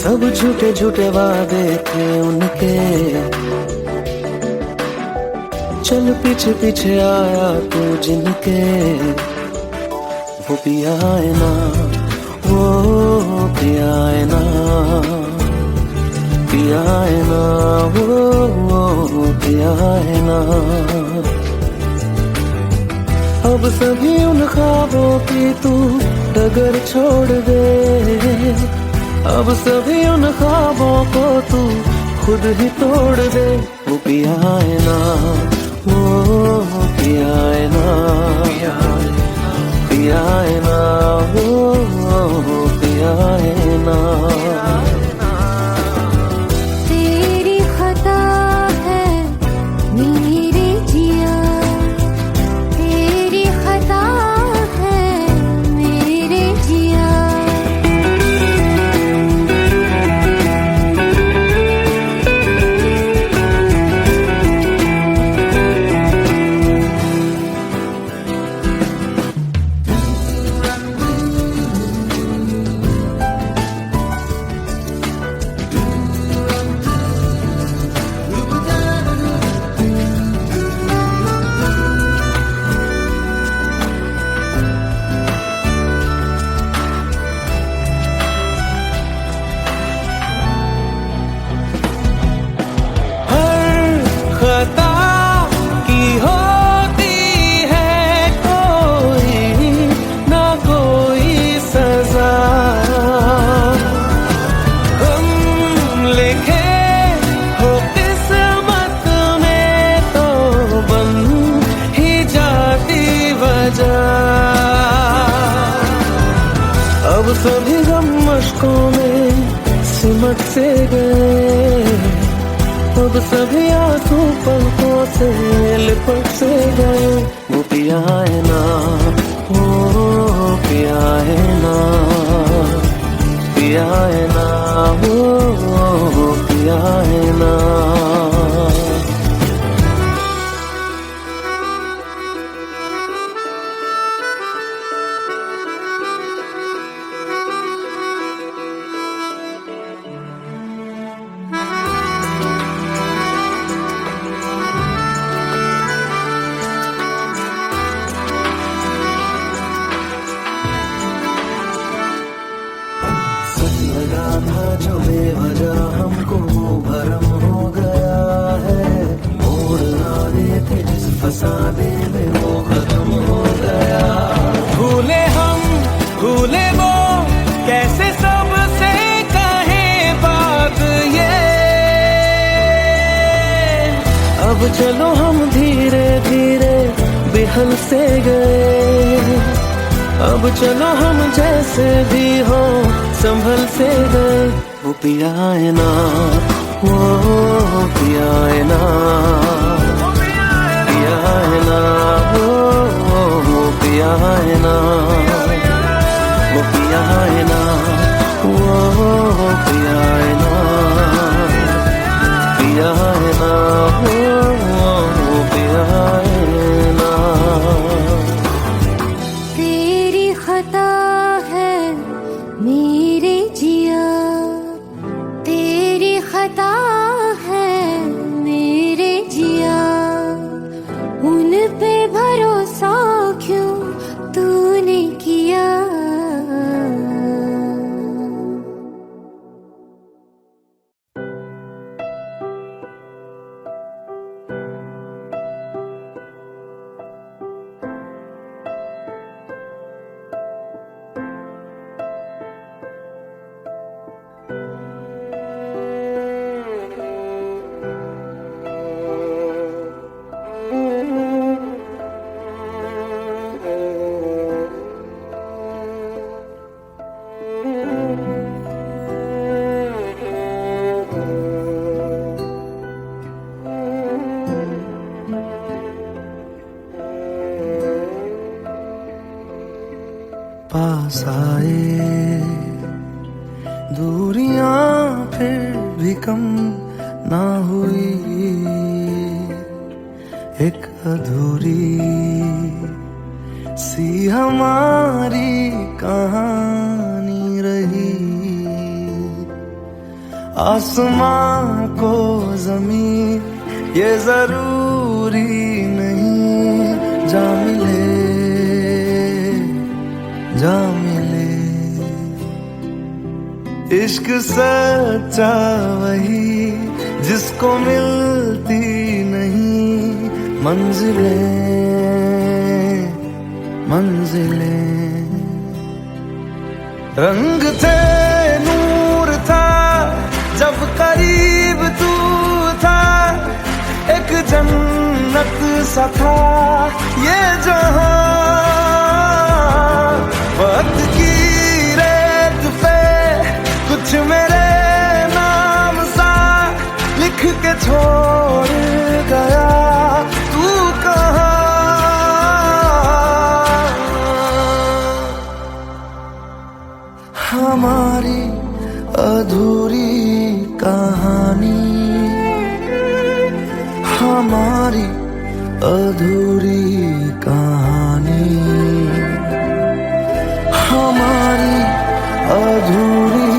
सब झूठे झूठे वादे थे उनके, चल पीछे पीछे आया तू जिनके। वो पिया है ना, वो पिया है ना, पिया है ना, वो पिया है ना। अब सभी उन ख्वाबों की तू डगर छोड़ दे, अब सभी उन ख्वाबों को तू खुद ही तोड़ दे। वो पिया है ना, वो पिया है ना, पिया है ना, वो पिया है ना। तेरी खता है मेरे जिया, तेरी खता है मेरे जिया। खता की होती है कोई ना कोई सजा, हम लिखे हो किस्मत में तो बन ही जाती वजह। अब सभी गम मशकों में सिमट से गए, अब सभी आंसू पलकों से लिपट से गए। वो पिया है ना, वो पिया है ना, पिया है ना, वो पिया है ना। लगा था जो बेवजह हमको वो भरम हो गया है, मोड़ आने थे जिस फसाने में वो खत्म हो गया। भूले हम भूले वो कैसे सबसे कहे बात ये, अब चलो हम धीरे धीरे बिहल से गए, अब चलो हम जैसे भी हो संभल से गए। वो पिया है ना, वो पिया है ना, पिया है ना, वो पिया है ना, वो पिया है ना, वो पिया है ना, पिया है ना, वो पिया है ना। तेरी खता है मेरे जिया, तेरी खता है मेरे जिया। उन पे भरोसा क्यों तूने किया। पास आए दूरियां फिर भी कम ना हुई, एक अधूरी सी हमारी कहानी रही। आसमां को जमीन ये जरूरी नहीं, जा मिले जा मिले। इश्क सच्चा वही जिसको मिलती नहीं मंजिलें मंजिलें। रंग थे नूर था जब करीब तू था, एक जन्नत सा था ये जहां। वक्त की रेत पे कुछ मेरे नाम सा लिख के छोड़ गया तू कहाँ। हमारी अधूरी कहानी, हमारी अधूरी कहानी, हमारी अधूरी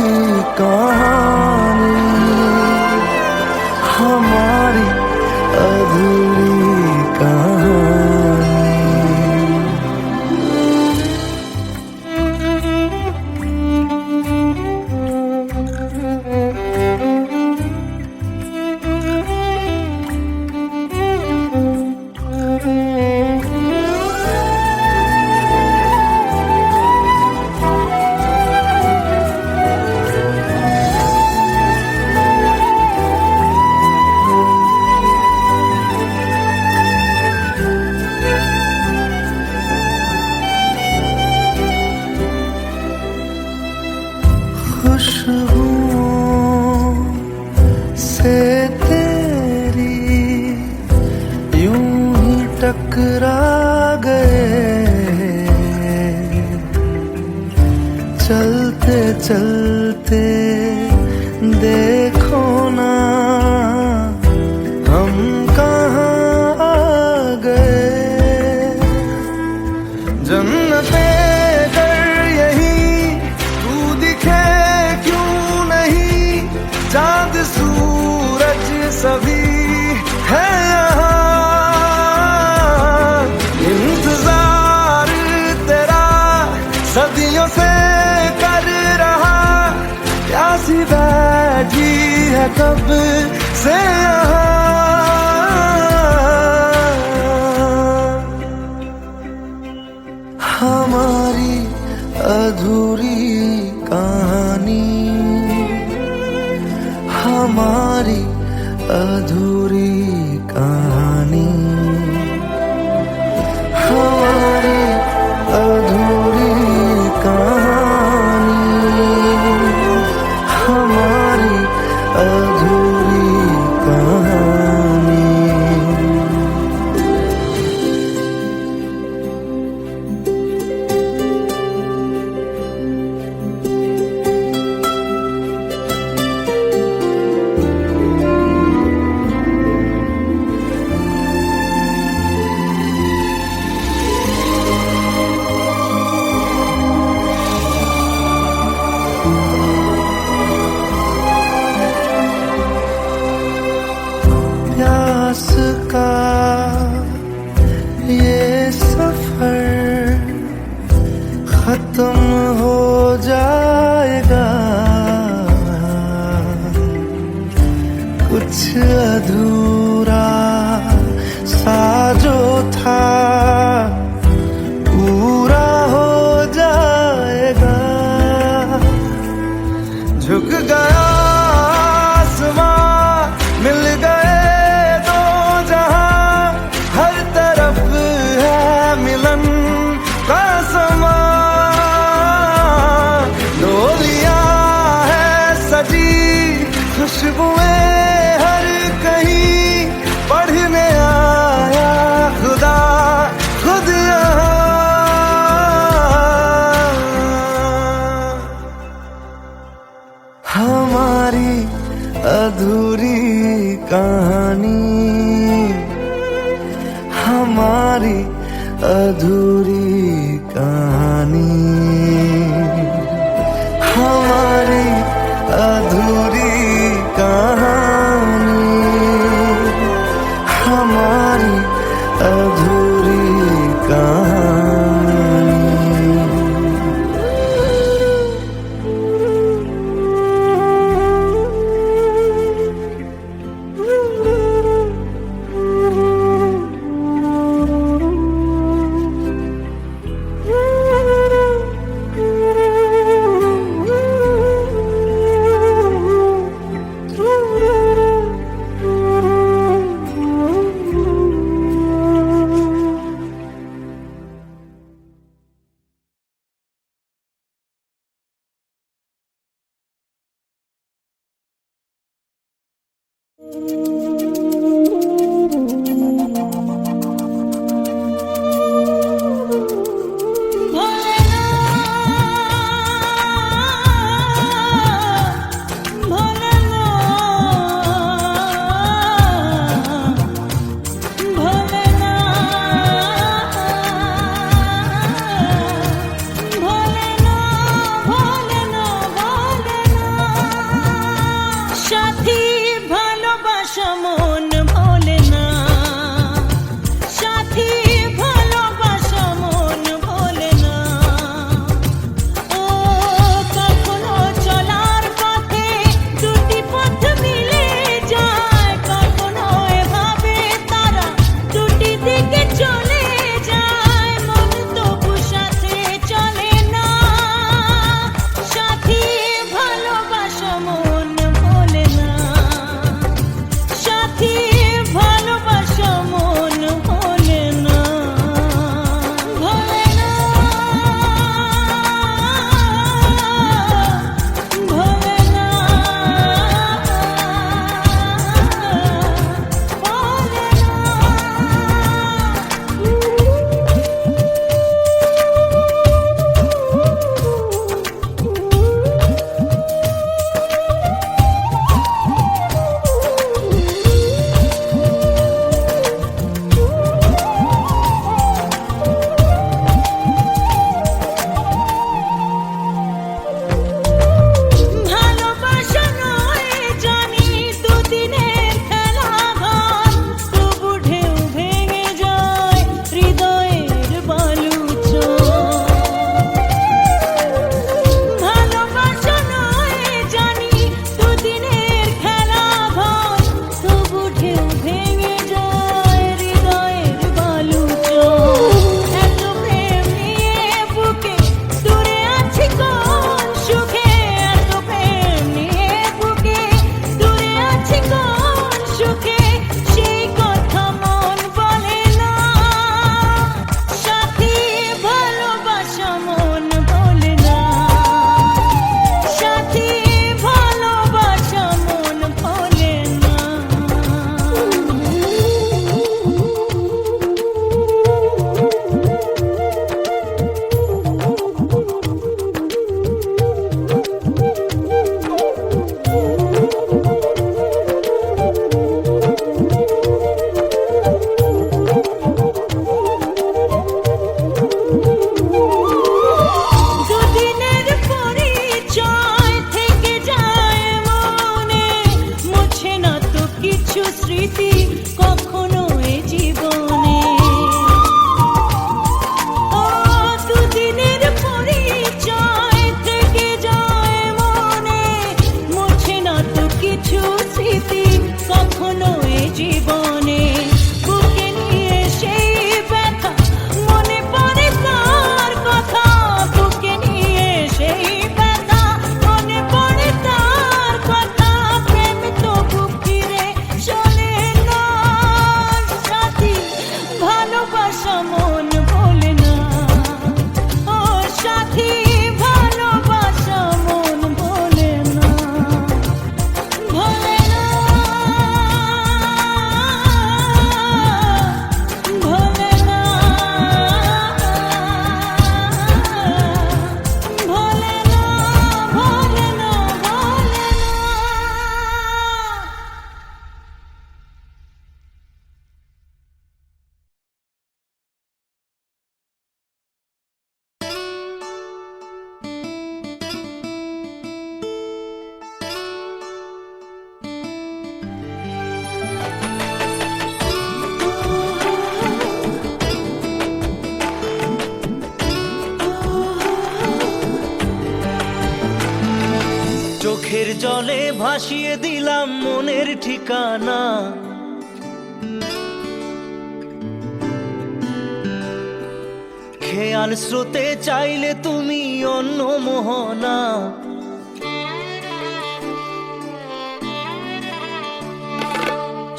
कहानी, हमारी अधूरी कहानी। खुशबुओं से तेरी यूं ही टकरा गए, चलते चलते देखो ना हम कहाँ आ गए। जन्नते चांद सूरज सभी है यहाँ, इंतजार तेरा सदियों से कर रहा, प्यासी बैठी है कब से यहाँ। हमारी अधूरी कहानी, हमारी अधूरी कहानी, हमारी अधूरी कहानी, हमारी अधूरी कहानी। प्यास का ये सफर खत्म हो जाएगा, कुछ अधूरा सा जो था पूरा हो जाएगा। झुक गया आसमां मिल गए दो जहां, हर तरफ है मिलन का समा। डोलियां है सजी खुशबुएं हर कहीं, पढ़ने आया खुदा खुद यहाँ। हमारी अधूरी कहानी, हमारी अधूरी कहानी, हमारी अधूरी সাথী ভালোবাসা মন ভোলে না, সাথী ভালোবাসা মন ভোলে না। ও কখনো চলার পথে দুটি পথ মিলে যায়, কখনো এভাবে তারা দুটি দিকে চলে যায়, মন তবু সাথে চলে না। সাথী ভালোবাসা মন ভোলে না, সাথী ভালোবাসা মন ভোলে না, ভোলে না, ভোলে না, ভালোবাসা নয় জানি দুদিনের খেলা ঘর, তবু ঢেউ ভেঙে যায় হৃদয়ের বালুচর। ভালোবাসা নয় জানি দুদিনের খেলা ঘর, তবু ঢেউ ভেঙে যায় হৃদয়ের বালুচর। এত প্রেম নিয়ে বুকে দূরে আছি কোন সুখে, এত প্রেম নিয়ে বুকে দূরে আছি কোন সুখে, সেই কথা মন বলে না। সাথী ভালোবাসা মন ভোলে না, সাথী ভালোবাসা মন ভোলে না। দুদিনের পরিচয় থেকে যায় মনে, মুছে না তো কিছু স্মৃতি কখনো এ জীবনে। ও দুদিনের পরিচয় থেকে যায় মনে, মুছে না তো কিছু স্মৃতি কখনো এ জীবনে। বুকে নিয়ে সেই ব্যথা মনে পড়ে তার কথা, বুকে নিয়ে সেই ব্যথা মনে পড়ে তার কথা, প্রেম তো বুক ফিরে চলে না। সাথী ভালোবাসা মন ভোলে না, ও সাথী ভালোবাসা মন ভোলে না, ভোলে না, ভোলে না, ভোলে না, ভোলে না, ভোলে না। চোখের জলে ভাসিয়ে দিলাম মনের ঠিকানা, খেয়াল স্রোতে চাইলে তুমি অন্য মোহনা।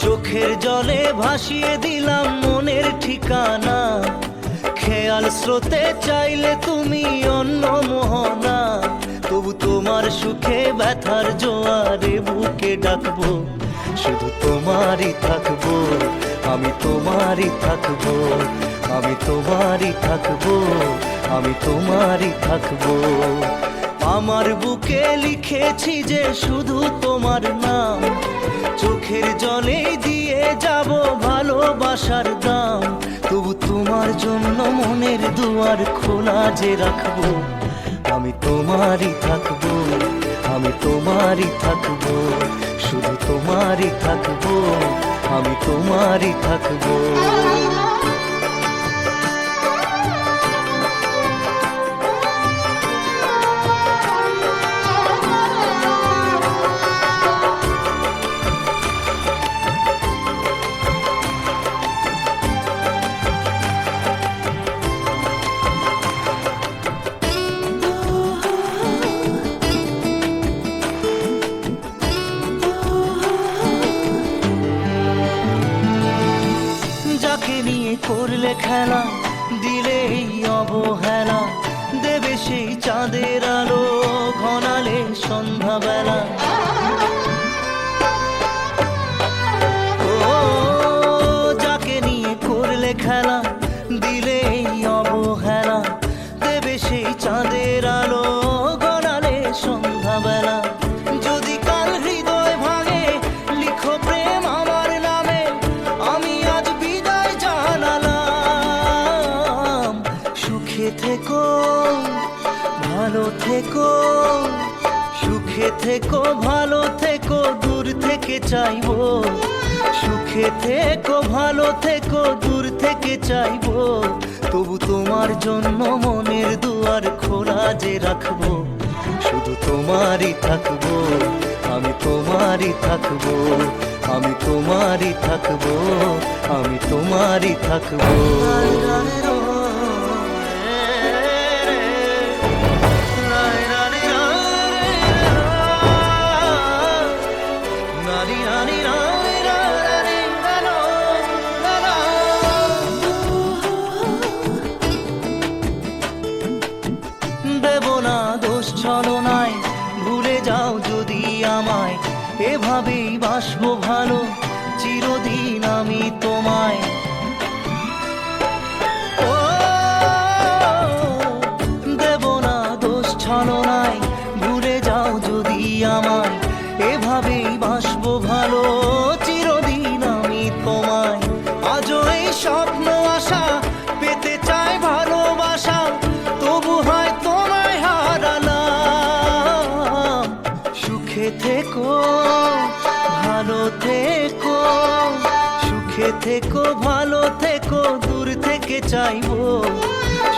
চোখের জলে ভাসিয়ে দিলাম মনের ঠিকানা, খেয়াল স্রোতে চাইলে তুমি অন্য মোহনা। তবু তোমার সুখে ব্যথার জোয়ারে বুকে ডাকবো, শুধু তোমারই থাকবো, আমি তোমারই থাকবো, আমি তোমারই থাকবো, আমি তোমারই থাকবো। আমার বুকে লিখেছি যে শুধু তোমার নাম, চোখের জলে দিয়ে যাব ভালোবাসার দাম। তবু তোমার জন্য মনের দুয়ার খোলা যে রাখবো, আমি তোমারই থাকবো, আমি তোমারই থাকবো, শুধু তোমারই থাকবো, আমি তোমারই থাকবো। যাকে নিয়ে করলে খেলা, দিলে এই অবহেলা, দেবে সেই চাঁদের আলো ঘনালে সন্ধ্যাবেলা। ও যাকে নিয়ে করলে খেলা, দিলে এই অবহেলা, দেবে সেই চাঁদের আলো ঘনালে সন্ধ্যাবেলা। যদি কাল হৃদয় ভাঙে, লিখো প্রেম আমার নামে, আমি আজ বিদায় জানালাম। সুখে থেকো, ভালো থেকো, সুখে থেকো, ভালো থেকো, দূর থেকে চাইবো। সুখে থেকো, ভালো থেকো, দূর থেকে চাইবো। তবু তোমার জন্য মনের দুয়ার খোলা যে রাখবো, শুধু তোমারই থাকবো, আমি তোমারই থাকবো, আমি তোমারই থাকবো, আমি তোমারই থাকবো। দেব না দোষ ছলনায়, ভুলে যাও যদি আমায়, এভাবেই বাসবো ভালো চিরদিন আমি তোমায়। ও দেব না দোষ ছলনায়, ভুলে যাও যদি আমায়, এভাবেই বাসবো ভালো চিরদিন আমি তোমায়। আজও এই স্বপ্ন আশা, পেতে চাই ভালোবাসা, তবু হয় তোমায় হারালাম। সুখে থেকো, ভালো থেকো, সুখে থেকো, ভালো থেকো, দূর থেকে চাইবো।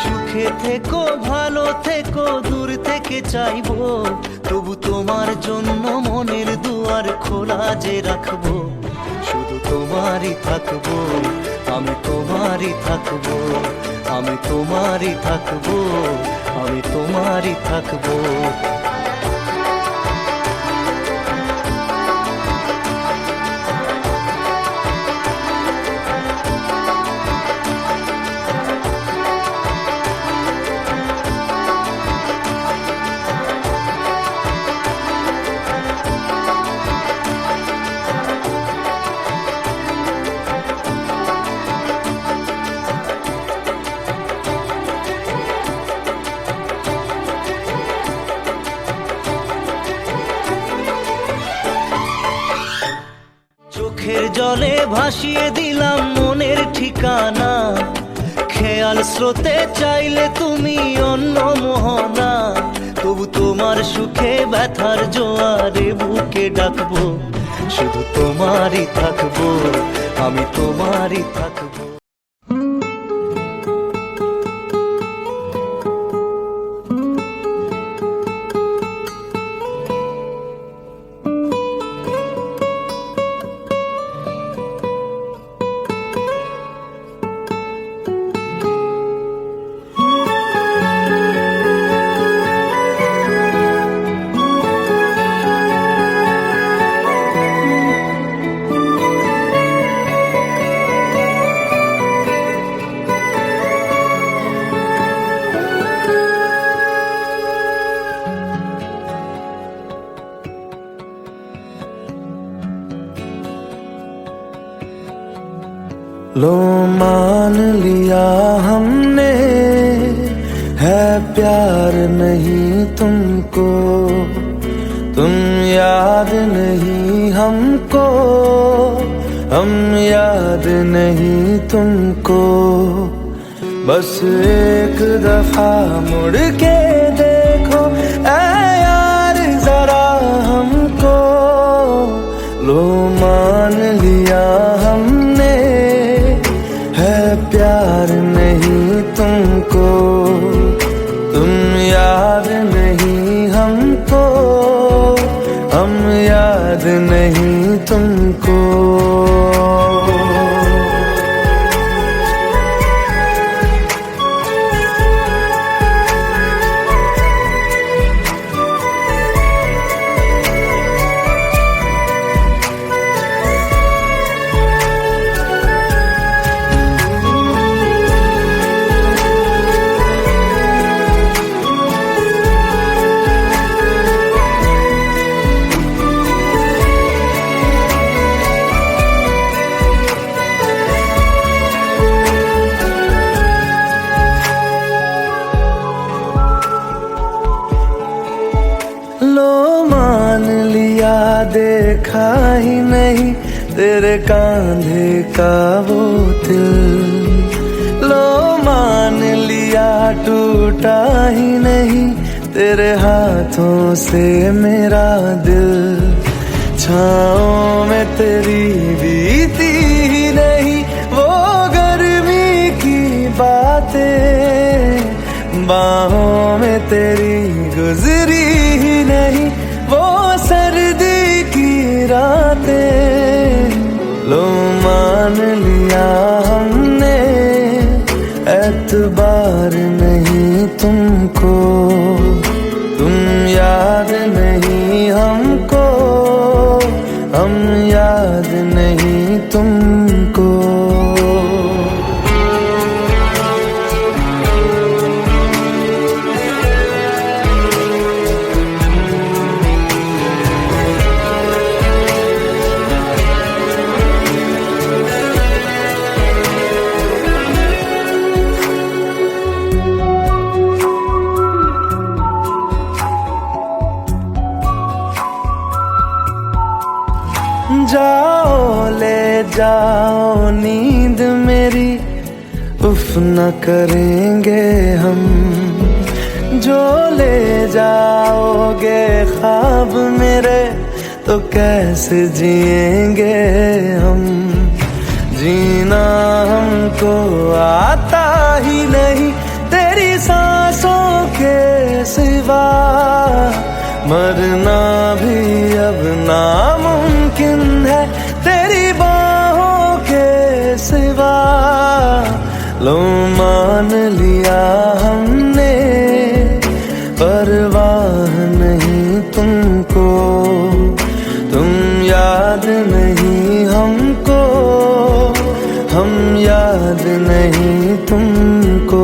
সুখে থেকো, ভালো থেকো, দূর থেকে চাইবো। তবু তোমার জন্য মনের দুয়ার খোলা যে রাখবো, শুধু তোমারই থাকবো, আমি তোমারই থাকবো, আমি তোমারই থাকবো, আমি তোমারই থাকবো। চোখের জলে ভাসিয়ে দিলাম মনের ঠিকানা, খেয়াল স্রোতে চাইলে তুমি অন্য মোহনা। তবু তোমার সুখে ব্যথার জোয়ারে বুকে ডাকবো, শুধু তোমারই থাকবো, আমি তোমারই থাকবো। लो मान लिया हमने, है प्यार नहीं तुमको, तुम याद नहीं हमको, हम याद नहीं तुमको। बस एक दफा मुड़ के देखो ऐ यार जरा हमको, लो मान लिया हमने, है प्यार नहीं तुमको, तुम याद नहीं हमको, हम याद नहीं तुमको। लो मान लिया देखा ही नहीं तेरे कांधे का वो दिल, लो मान लिया टूटा ही नहीं तेरे हाथों से मेरा दिल। छाँव में तेरी बीती ही नहीं वो गर्मी की बातें, बाहों में तेरी गुजरी ही नहीं वो सर्दी की रातें। लो मान लिया हमने, एतबार नहीं तुमको, तुम याद नहीं हमको, हम याद नहीं तुमको। जाओ ले जाओ नींद मेरी, उफ न करेंगे हम, जो ले जाओगे ख्वाब मेरे तो कैसे जिएंगे हम। जीना हमको आता ही नहीं तेरी सांसों के सिवा, मरना भी अब नामुमकिन है तेरी बाहों के सिवा। लो मान लिया हमने, परवाह नहीं तुमको, तुम याद नहीं हमको, हम याद नहीं तुमको।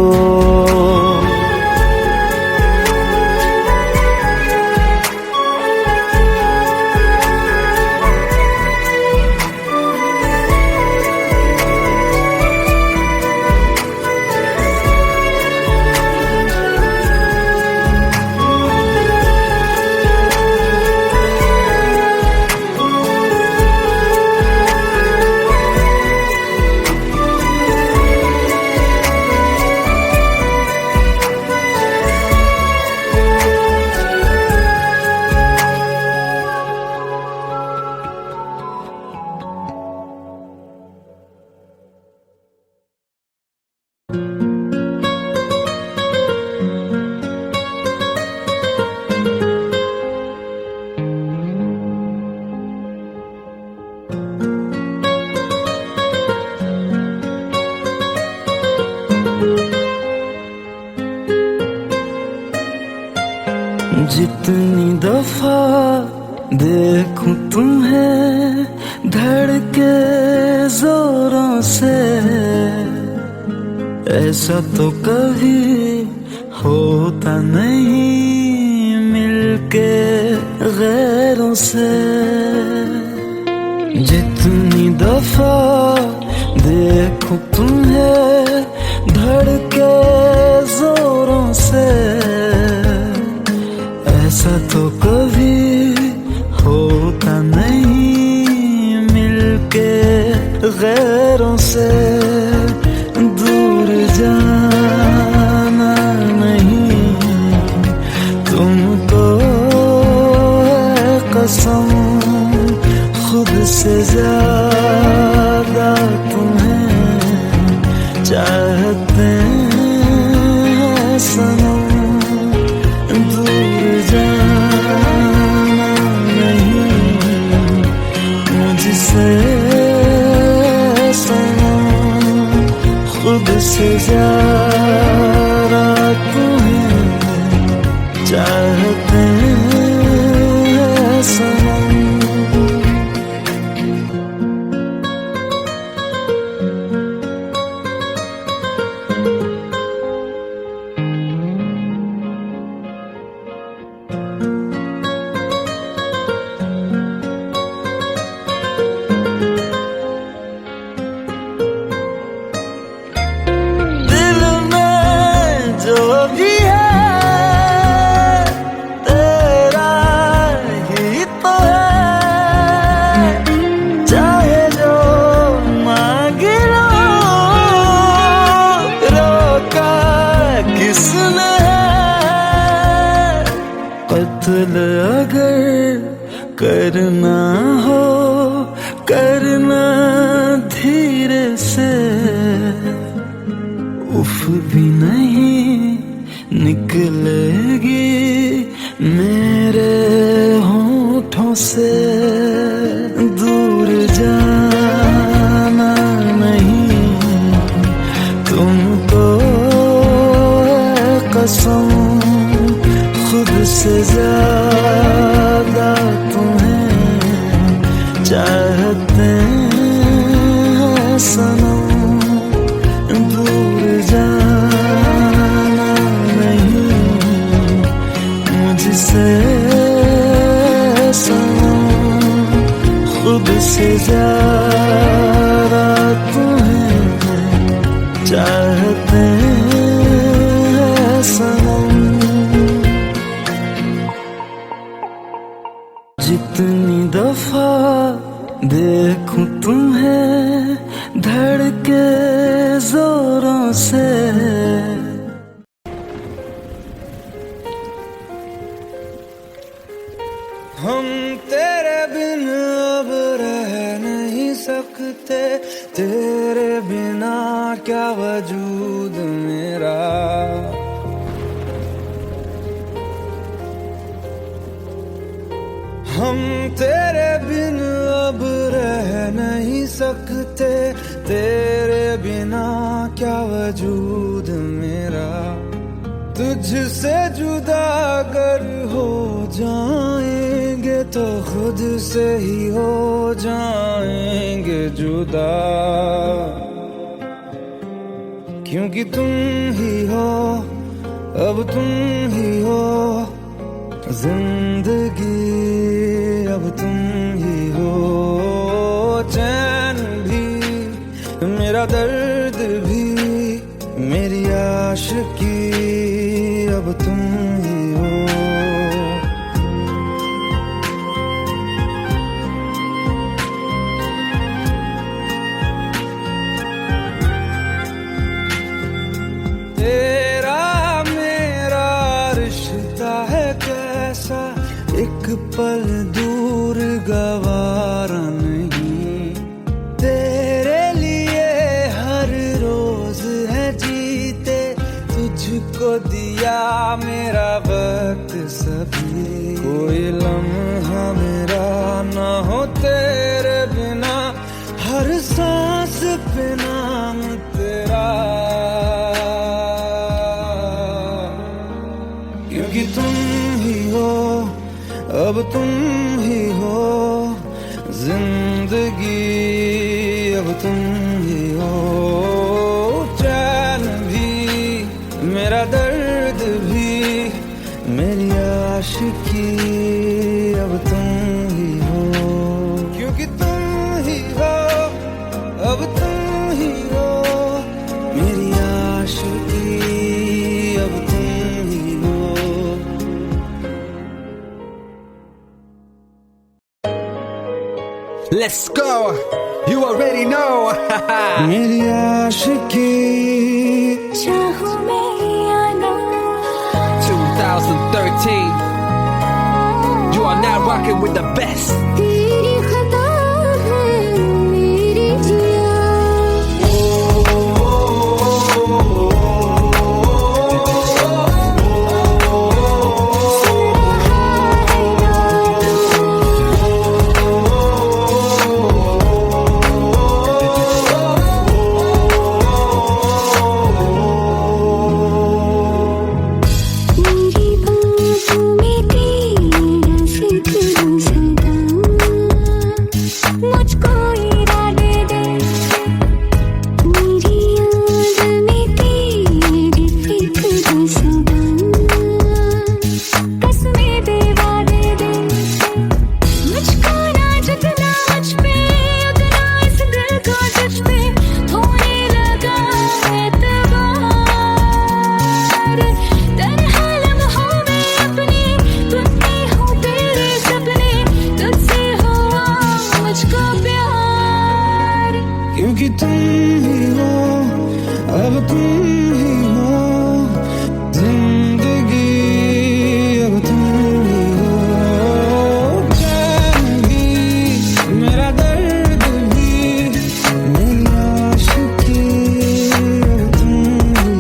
जितनी दफा देखूं तुम्हें धड़के जोरों से, ऐसा तो कभी होता नहीं मिलके गैरों से। जितनी दफा देखूं तुम्हें धड़के जोरों से, ऐसा तो कभी होता नहीं मिलके गैरों से। दूर जाना नहीं तुमको है कसम, खुद से ज्यादा तुम्हें चाहते हैं सनम। दूर जाना नहीं मुझसे सनम, खुद से ज्यादा तुम्हें चाहते हैं सनम। दिल में जो भी है तेरा ही तो है, चाहे जो मांग लो, रोका किसने है। कत्ल अगर करना हो करना धीरे से, उफ भी नहीं निकलेगी मेरे होठों से। दूर जाना नहीं तुमको है कसम, खुद से ज्यादा तुम्हें चाहते हैं सनम। दूर जाना नहीं मुझसे सनम, खुद से ज्यादा तुम्हें चाहते हैं सनम। जितनी दफा देखूं तुम्हें धड़के जोरों से, हम तेरे बिन अब रह नहीं सकते, तेरे बिना क्या वजूद मेरा। हम तेरे बिन अब रह नहीं सकते, तेरे बिना क्या वजूद मेरा। तुझसे जुदा अगर हो जाएंगे तो खुद से ही हो जाएंगे जुदा, क्योंकि तुम ही हो अब तुम ही हो जिंदगी, अब तुम ही हो चैन भी मेरा दर्द भी मेरी आशिकी, अब तुम ही हो। तेरा मेरा रिश्ता है कैसा, एक पल दूर गवारा नहीं। तेरे लिए हर रोज है जीते, तुझको दिया मेरा वक्त सभी। कोई लम्हा मेरा ना हो तेरे बिना, हर सांस पे नाम तेरा, क्योंकि तुम ही हो अब तुम ही हो जिंदगी, अब तुम ही हो चैन भी मेरा दर्द भी मेरी आशिकी, अब तुम ही हो, क्योंकि तुम ही हो अब तुम Let's go. You already know. मेरी आशिकी चाहूं मैं या ना 2013. You are now rocking with the best. तेरी खता है मेरी जिया मेरी बाहों में तेरा फिक्र सदा मुझको इरादे दे मेरी याद में तेरी फिक्र सदा कसमें दे वादे दे मुझको ना जितना मुझ पे उतना इस दिल को तुझ पे होने लगा एतबार तन्हा लम्हों में अपने तुम में हो तेरे सपने तुझसे हुआ मुझको प्यार क्योंकि तुम ही हो अब तुम ही हो जिंदगी अब तुम ही हो चैन भी मेरा दर्द भी मेरी आशिकी अब तुम ही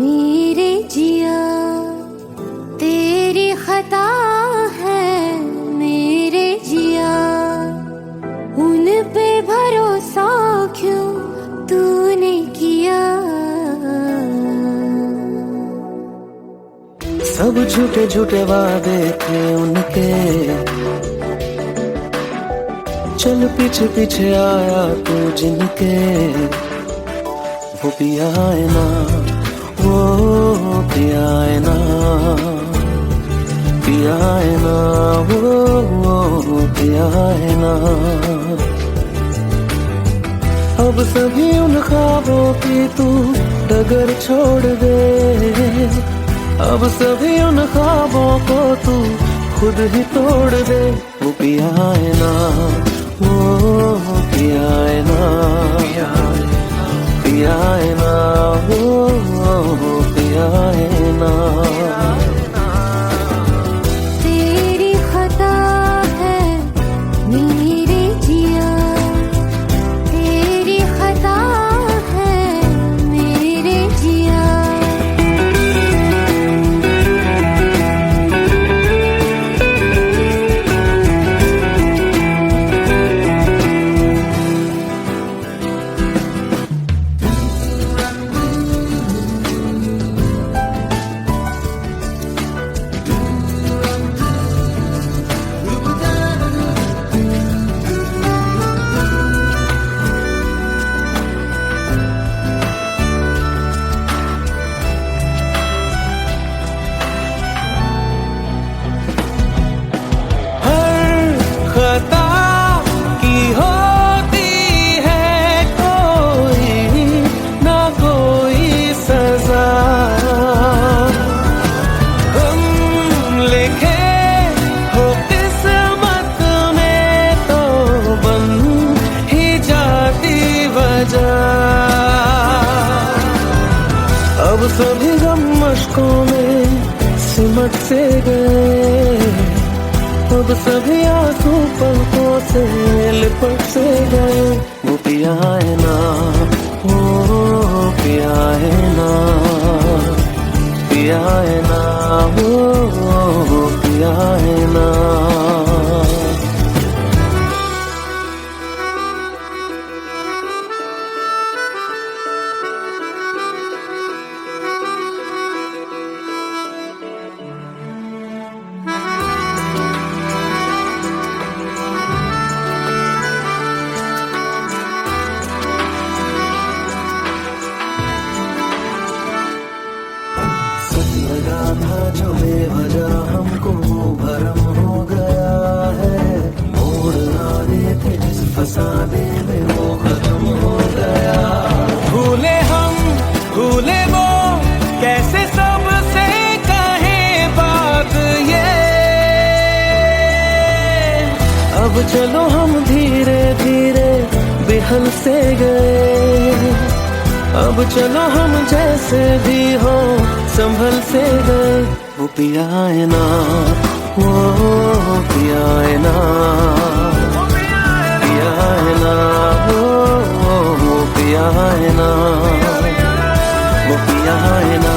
मेरे जिया तेरी खता है मेरे जिया, उन पे भरोसा क्यों तूने किया। सब झूठे झूठे वादे थे उनके, चल पीछे पीछे आया तू जिनके। वो पिया है ना, वो पिया है ना, पिया है ना, वो पिया है ना। अब सभी उन ख्वाबों की तू डगर छोड़ दे, अब सभी उन ख्वाबों को तू खुद ही तोड़ दे। वो पिया है ना, वो पिया है ना, पिया है ना, वो पिया है ना। तेरी खता है मेरे जिया, तेरी खता है मेरे जिया। खता की होती है कोई ना कोई सजा, हम लिखे हो किस्मत में तो बन ही जाती वजह। अब सभी गम मशकों में सिमट से गए, अब सभी आंसू पलकों से लिपट से गए। वो पिया है ना, वो पिया है ना, पिया है ना, वो पिया है ना। लगा था जो बेवजह हमको वो भरम हो गया है। मोड़ आने थे जिस फसाने में वो खत्म हो गया। भूले हम भूले वो कैसे सबसे कहे बात ये। अब चलो हम धीरे धीरे बेहल से गए, अब चलो हम जैसे भी हो संभल से गए। वो पिया है ना, वो पिया है ना, पिया है ना, वो पिया है ना, वो पिया है ना,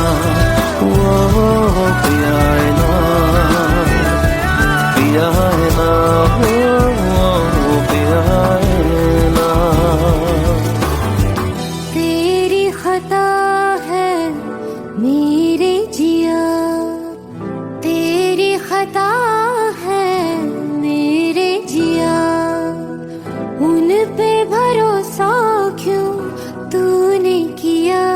वो पिया है ना, पिया है ना, वो पिया है ना। तेरी खता है मेरे जिया, तेरी खता है मेरे जिया, उन पे भरोसा क्यों तूने किया।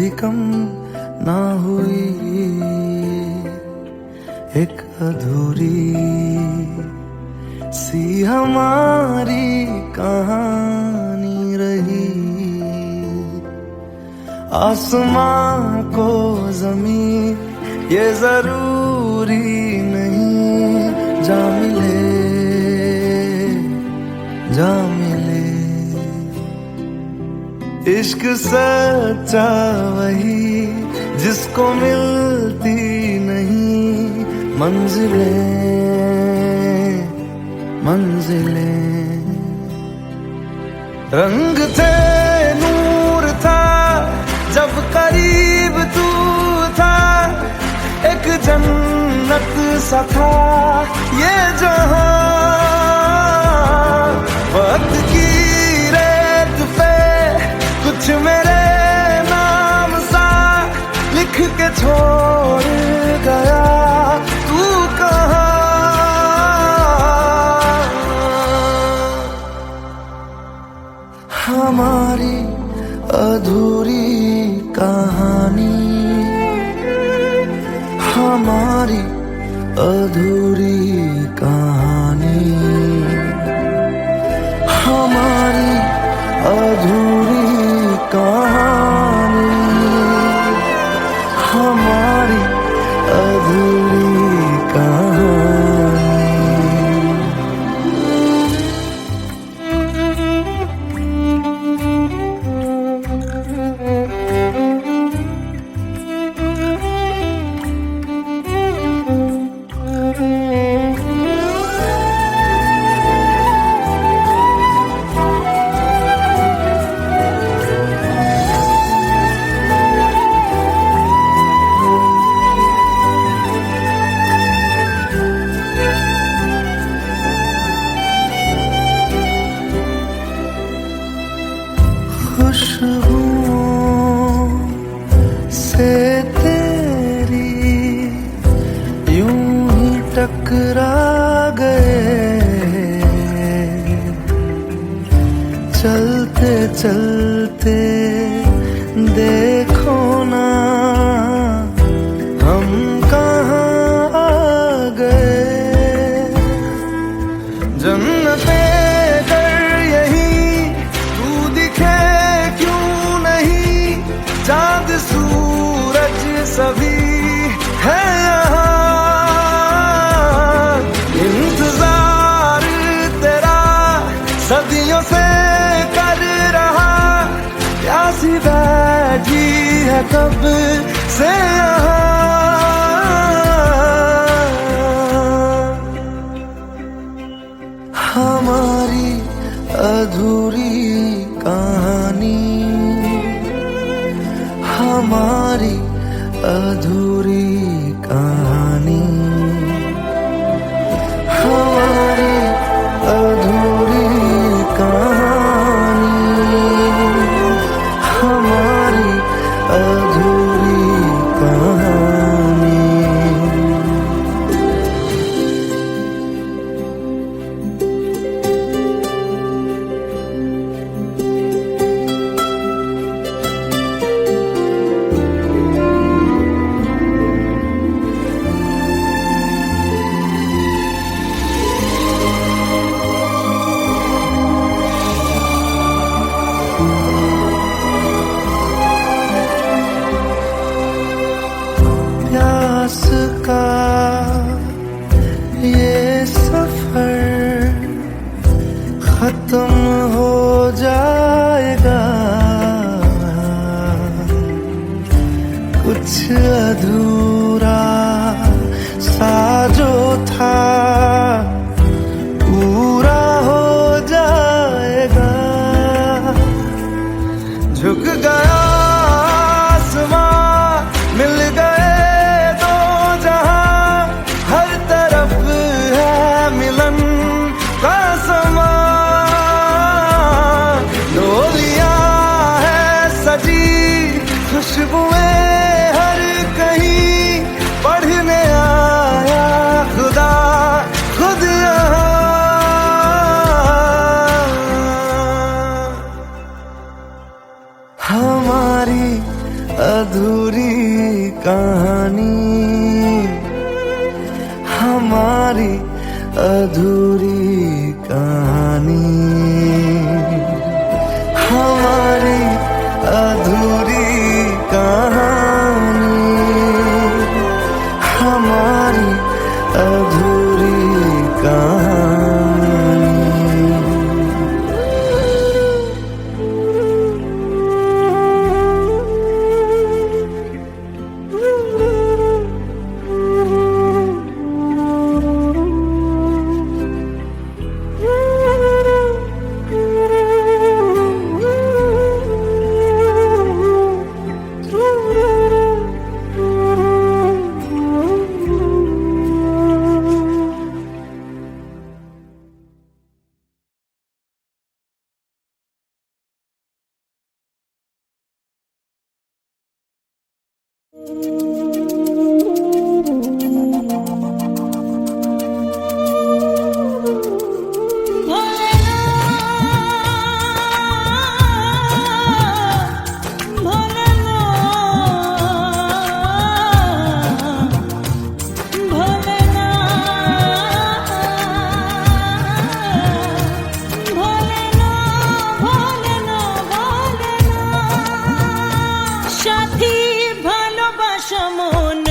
भी कम ना हुई, एक अधूरी सी हमारी कहानी रही। आसमां को जमीन ये जरूरी नहीं, जा मिले जा मिले। इश्क सच्चा वही जिसको मिलती नहीं मंजिलें मंजिलें। रंग थे नूर था जब करीब तू था, एक जन्नत सा था ये जहां। वक्त की रेत पे कुछ मेरे नाम सा लिख के छोड़ गया, तू कहाँ? हमारी अधूरी कहानी, हमारी अधूरी कहानी, हमारी अधूरी कहानी, हमारी अधूरी कहानी। खुशबुओं से तेरी यूं ही टकरा गए, चलते चलते देखो ना हम कहाँ आ गए। जन्नते कर यही तू दिखे चांद सूरज सभी है यहाँ, इंतजार तेरा सदियों से कर रहा, प्यासी बैठी है कब से यहाँ। हमारी अधूरी कहानी, हमारी अधूरी कहानी, हमारी अधूरी कहानी, हमारी अधूरी कहानी। प्यास का ये सफर खत्म हो जाएगा, कुछ अधूरा सा जो था पूरा हो जाएगा। झुक गया आसमां, मिल गए दो जहां, हर तरफ है मिलन का समा। डोलियां है सजी खुशबुएं हर कहीं, पढ़ने आया खुदा खुद यहाँ। हमारी अधूरी कहानी, हमारी अधूरी कहानी, हमारी अधूरी कहानी, हमारी अधूरी कहानी। সাথী ভালোবাসা মন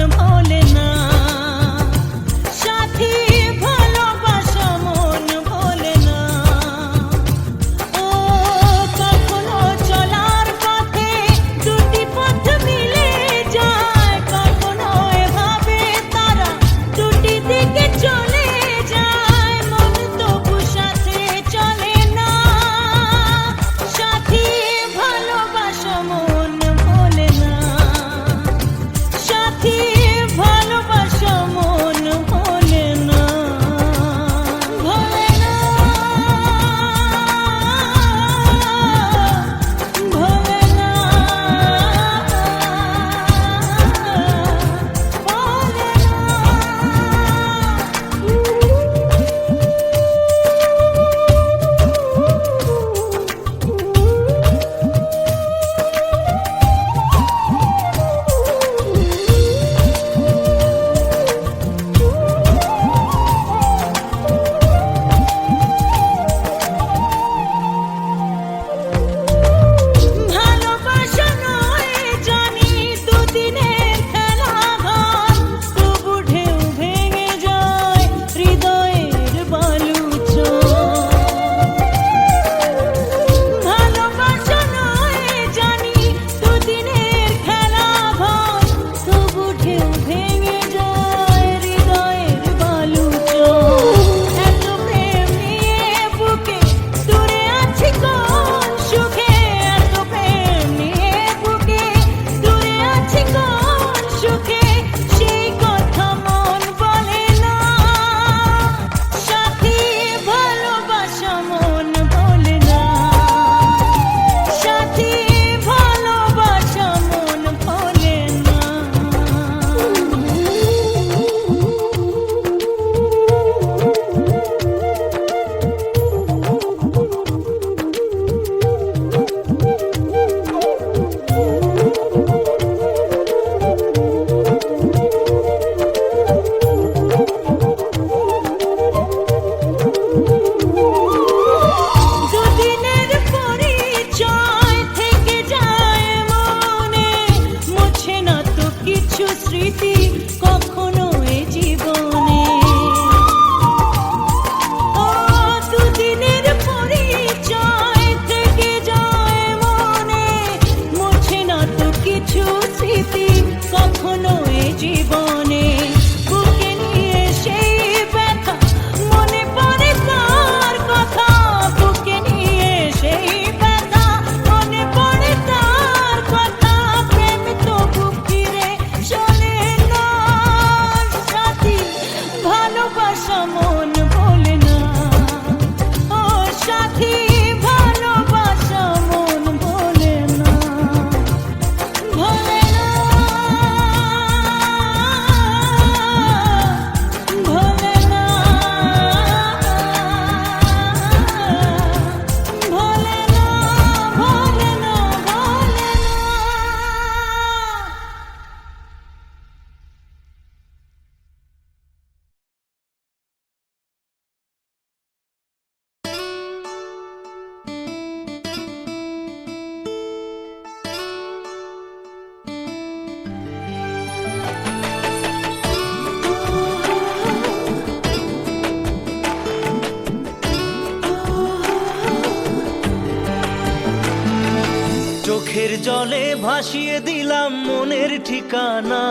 চোখের জলে ভাসিয়ে দিলাম মনের ঠিকানা,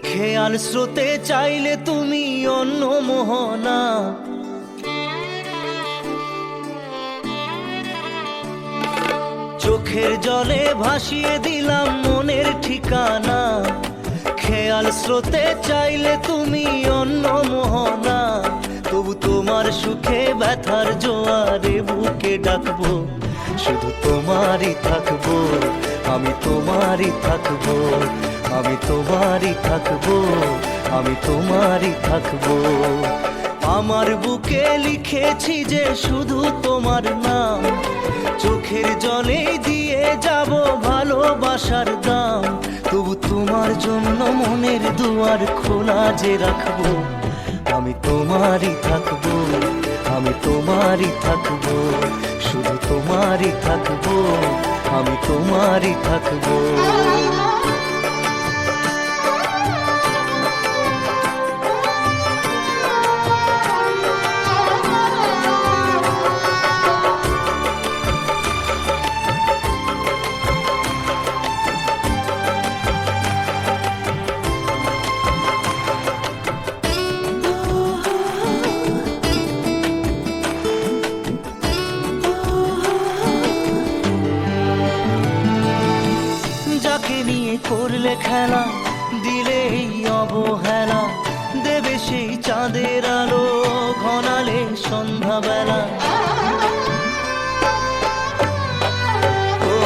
খেয়াল স্রোতে চাইলে তুমি অন্য মোহনা। চোখের জলে ভাসিয়ে দিলাম মনের ঠিকানা, খেয়াল স্রোতে চাইলে তুমি অন্য মোহনা। তবু তোমার সুখে ব্যথার জোয়ারে বুকে ডাকবো, শুধু তোমারই থাকবো, আমি তোমারই থাকবো, আমি তোমারই থাকবো, আমি তোমারই থাকবো। আমার বুকে লিখেছি যে শুধু তোমার নাম, চোখের জলে দিয়ে যাব ভালোবাসার দাম। তবু তোমার জন্য মনের দুয়ার খোলা যে রাখবো, আমি তোমারই থাকবো, আমি তোমারই থাকবো, শুধু তোমারই থাকবো, আমি তোমারই থাকবো। যাকে নিয়ে করলে খেলা, দিলে এই অবহেলা, দেবে সেই চাঁদের আলো ঘনালে সন্ধ্যাবেলা।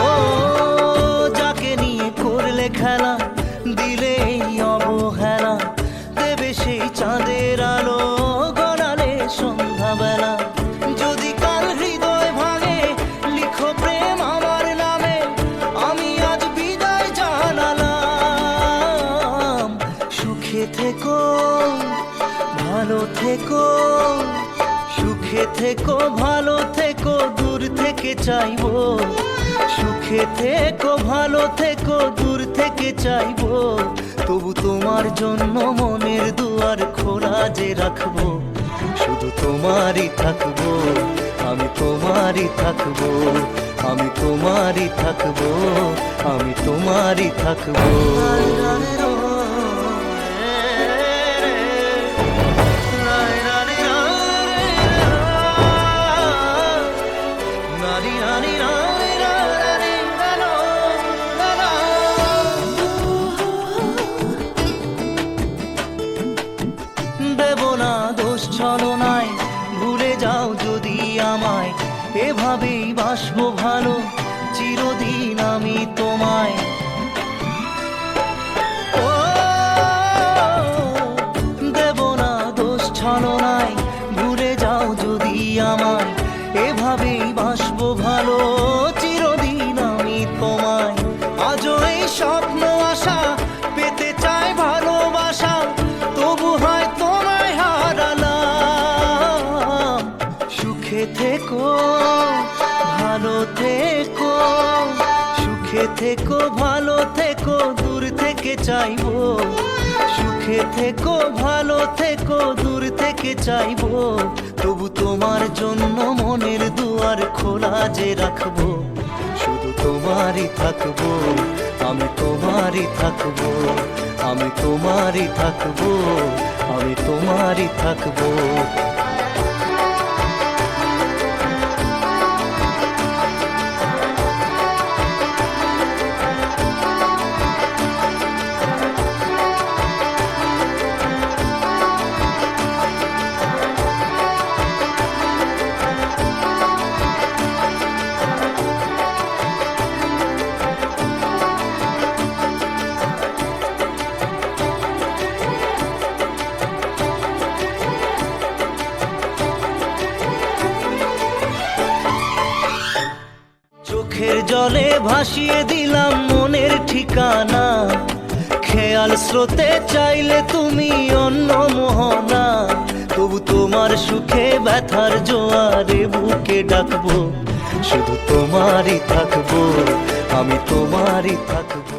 ও যাকে নিয়ে করলে খেলা, দিলে এই অবহেলা, দেবে সেই চাঁদের আলো ঘনালে সন্ধ্যাবেলা। যদি কাল হৃদয় ভাঙে লিখো প্রেম আমার নামে, আমি আজ বিদায় জানালাম। সুখে থেকো ভালো থেকো, সুখে থেকো ভালো থেকো, দূর থেকে চাইবো। সুখে থেকো ভালো থেকো, দূর থেকে চাইবো। তবু তোমার জন্য মনের দুয়ার খোলা যে রাখবো, শুধু তোমারই থাকবো, আমি তোমারই থাকবো, আমি তোমারই থাকবো, আমি তোমারই থাকবো। দেব না দোষ ছলনায়, ভুলে যাও যদি আমায়, এভাবেই বাসবো ভালো চিরদিন আমি তোমায়। ও দেব না দোষ ছলনায়, ভুলে যাও যদি আমায়, এভাবেই বাসবো ভালো চিরদিন আমি তোমায়। আজও এই স্বপ্ন আশা পেতে চাই ভালোবাসা, তবু হয় তোমায় হারালাম। সুখে থেকো ভালো থেকো, সুখে থেকো ভালো থেকো, দূর থেকে চাইবো। সুখে থেকো ভালো থেকো, দূর থেকে চাইবো। তবু তোমার জন্য মনের দুয়ার খোলা যে রাখবো, শুধু তোমারই থাকবো, আমি তোমারই থাকবো, আমি তোমারই থাকবো, আমি তোমারই থাকবো। চোখের জলে ভাসিয়ে দিলাম মনের ঠিকানা, খেয়াল স্রোতে চাইলে তুমি অন্য মোহনা। তবু তোমার সুখে ব্যথার জোয়ারে বুকে ডাকবো, শুধু তোমারই থাকবো, আমি তোমারই থাকবো।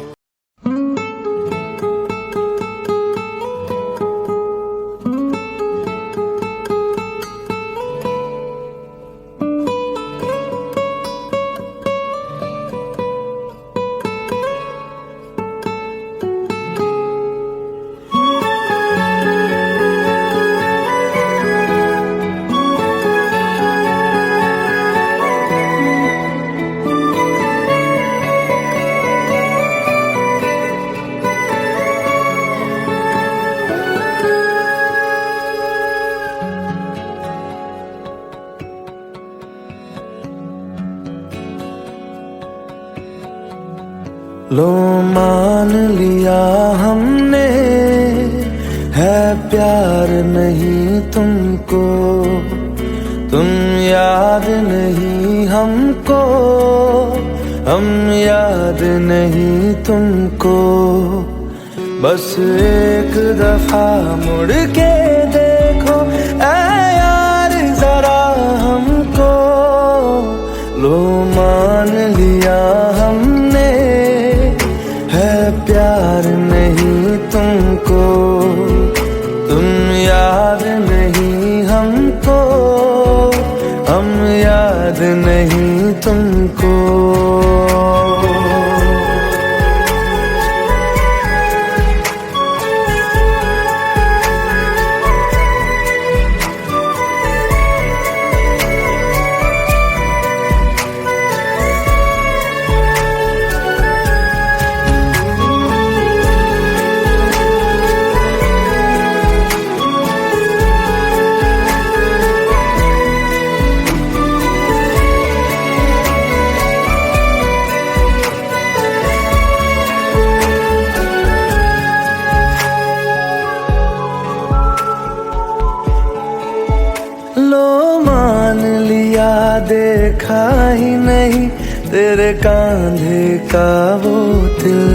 लो मान लिया हमने, है प्यार नहीं तुमको, तुम याद नहीं हमको, हम याद नहीं तुमको। बस एक दफा मुड़ के देखो ऐ यार जरा हमको, लो मान लिया हमने, है प्यार नहीं तुमको, तुम याद नहीं हमको, हम याद नहीं तुमको। लो मान लिया देखा ही नहीं तेरे कांधे का वो दिल,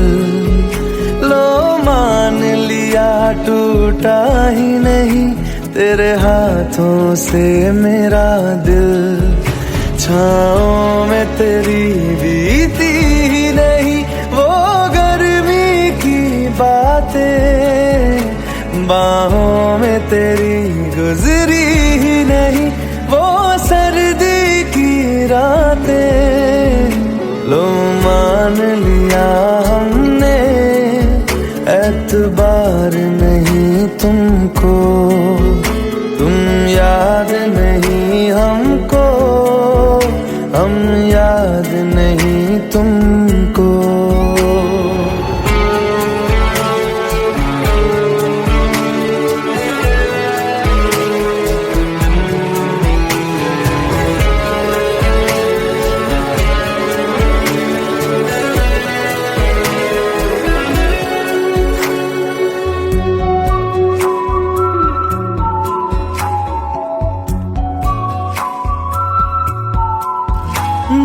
लो मान लिया टूटा ही नहीं तेरे हाथों से मेरा दिल। छाँव में तेरी बीती ही नहीं वो गर्मी की बातें, बाहों में तेरी गुजरी ही नहीं वो सर्दी की रातें। लो मान लिया हमने, एतबार नहीं तुमको, तुम याद नहीं हमको, हम याद नहीं तुमको।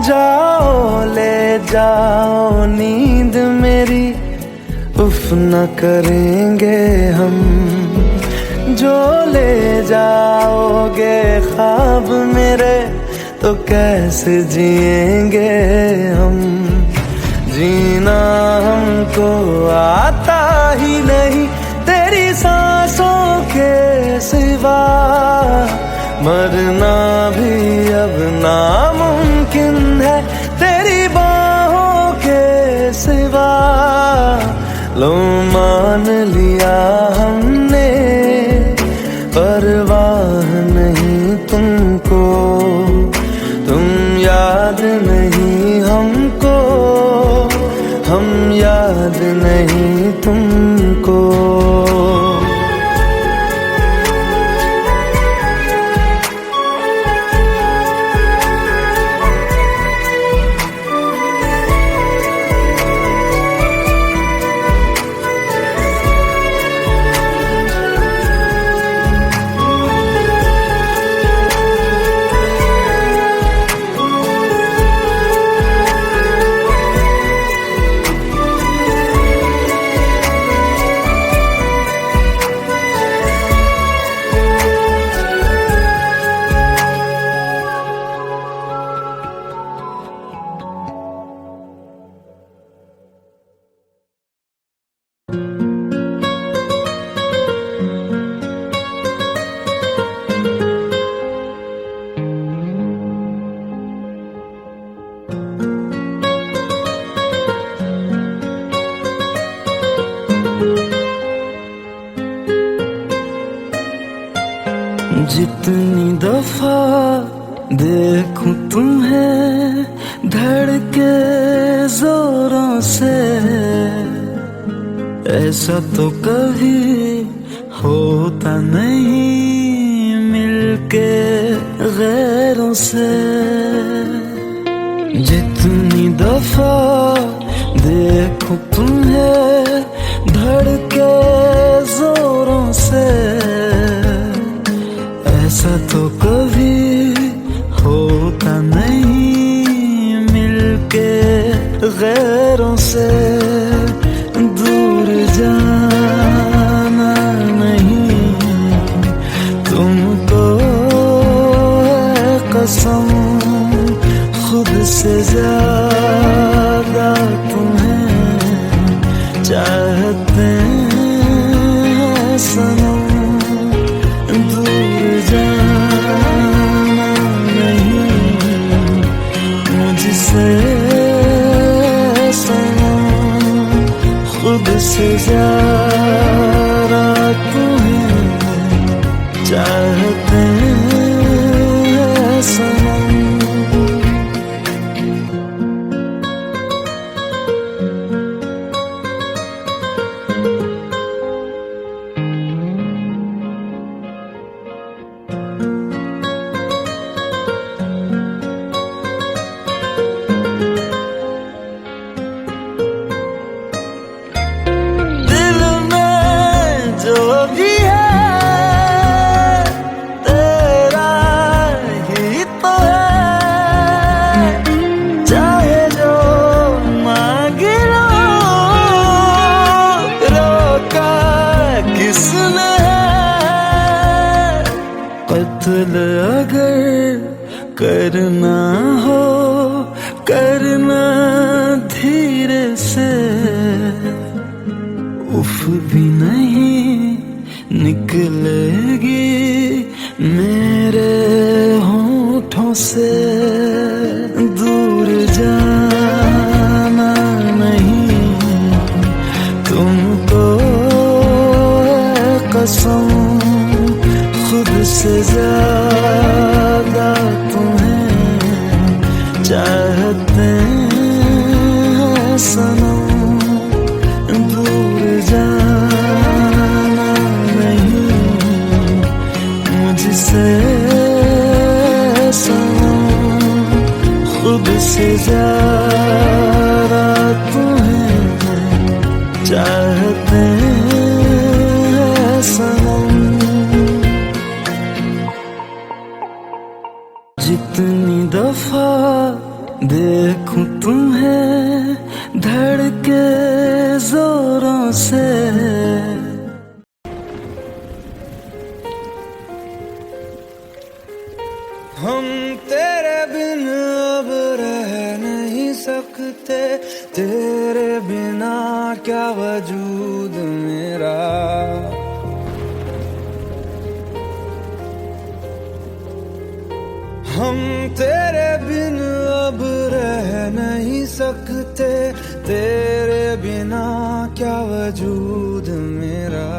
जाओ ले जाओ नींद मेरी, उफ न करेंगे हम, जो ले जाओगे ख्वाब मेरे तो कैसे जिएंगे हम। जीना हमको आता ही नहीं तेरी सांसों के सिवा, मरना भी अब नामुमकिन है तेरी बाहों के सिवा। लो मान लिया हमने, परवाह नहीं तुमको, तुम याद नहीं हमको, हम याद नहीं तुमको। जितनी दफा देखूं तुम्हें धड़के जोरों से, ऐसा तो कभी होता नहीं मिलके गैरों से। जितनी दफा देख देखूं तुम्हें धड़के जोरों से, ऐसा तो कभी होता नहीं मिलके गैरों से। दूर जाना नहीं तुमको है कसम, खुद से ज्यादा तुम्हें चाहते हैं सनम। दूर जाना नहीं मुझसे सनम, खुद से ज्यादा तुम्हें चाहते हैं सनम। जो भी है तेरा ही तो है, चाहे जो मांग लो, रोका किसने है। कत्ल अगर करना हो करना धीरे से, उफ भी नहीं निकलेगी मेरे होठों से। दूर जाना नहीं तुमको है कसम, खुद से ज्यादा तुम्हें चाहते हैं सनम। दूर जाना नहीं मुझसे सनम, खुद से ज्यादा तुम्हें चाहते हैं सनम। जितनी दफा देखूं तुम्हें धड़के जोरों से, हम तेरे बिन अब रह नहीं सकते, तेरे बिना क्या वजूद मेरा। हम तेरे बिन अब रह नहीं सकते, तेरे बिना क्या वजूद मेरा।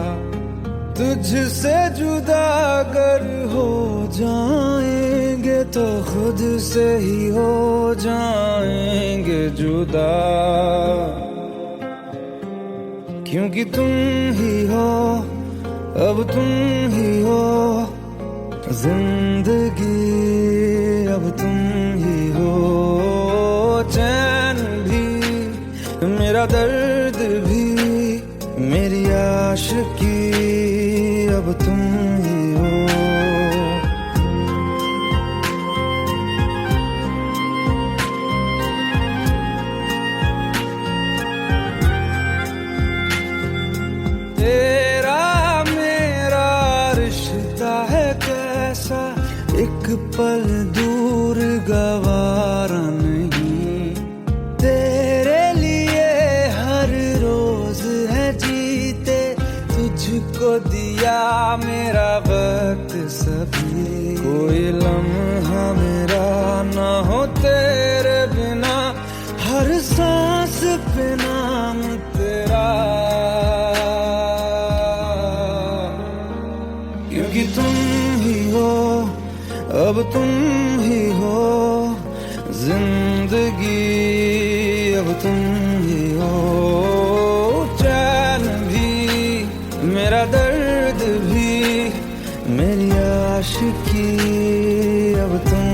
तुझसे जुदा अगर हो जाएंगे तो खुद से ही हो जाएंगे जुदा, क्योंकि तुम ही हो अब तुम ही हो जिंदगी, अब तुम ही हो चैन भी, मेरा दर्द भी, मेरी आशिकी, अब तुम ही हो। तेरा मेरा रिश्ता है कैसा, एक पल दूर गवारा नहीं। तेरे लिए हर रोज है जीते, तुझको दिया मेरा वक्त सभी। कोई लम्हा मेरा ना हो तेरे बिना, हर सांस पे नाम तेरा, क्योंकि तुम ही हो अब तुम ही हो जिंदगी, अब तुम ही हो चैन भी, मेरा दर्द भी, मेरी आशिकी, अब तुम